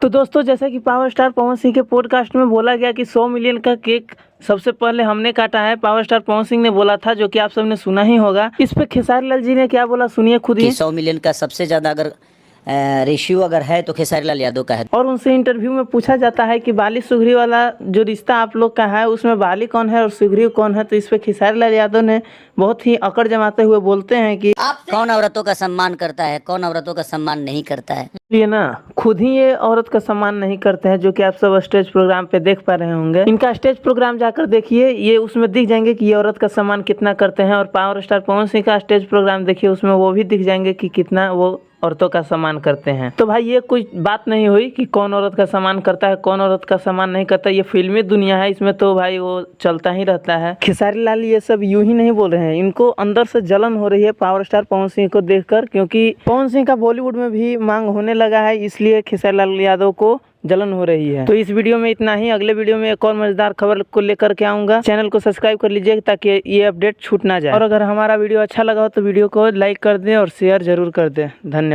तो दोस्तों, जैसा कि पावर स्टार पवन सिंह के पॉडकास्ट में बोला गया कि 100 मिलियन का केक सबसे पहले हमने काटा है। पावर स्टार पवन सिंह ने बोला था, जो कि आप सबने सुना ही होगा। इस पे खेसारी लाल जी ने क्या बोला, सुनिए खुद ही। 100 मिलियन का सबसे ज्यादा अगर रेशियो अगर है तो खेसारी लाल यादव का है। और उनसे इंटरव्यू में पूछा जाता है कि बाली सुग्रीव वाला जो रिश्ता आप लोग का है, उसमें बाली कौन है और सुग्रीव कौन है। तो इस पे खेसारी लाल यादव ने बहुत ही अकड़ जमाते हुए बोलते हैं कि कौन औरतों का सम्मान करता है, कौन औरतों का सम्मान नहीं करता है। ये ना खुद ही ये औरत का सम्मान नहीं करते हैं, जो कि आप सब स्टेज प्रोग्राम पे देख पा रहे होंगे। इनका स्टेज प्रोग्राम जाकर देखिए, ये उसमें दिख जाएंगे कि ये औरत का सम्मान कितना करते हैं। और पावर स्टार पवन सिंह का स्टेज प्रोग्राम देखिए, उसमें वो भी दिख जाएंगे कि कितना वो औरतों का सम्मान करते हैं। तो भाई, ये कोई बात नहीं हुई कि कौन औरत का सम्मान करता है, कौन औरत का सम्मान नहीं करता। ये फिल्मी दुनिया है, इसमें तो भाई वो चलता ही रहता है। खेसारी लाल ये सब यूं ही नहीं बोल रहे हैं, इनको अंदर से जलन हो रही है पावर स्टार पवन सिंह को देखकर, क्योंकि पवन सिंह का बॉलीवुड में भी मांग होने लगा है, इसलिए खेसारी लाल यादव को जलन हो रही है। तो इस वीडियो में इतना ही। अगले वीडियो में एक और मजेदार खबर को लेकर के आऊंगा। चैनल को सब्सक्राइब कर लीजिए ताकि ये अपडेट छूट ना जाए। और अगर हमारा वीडियो अच्छा लगा हो तो वीडियो को लाइक कर दें और शेयर जरूर कर दें। धन्यवाद।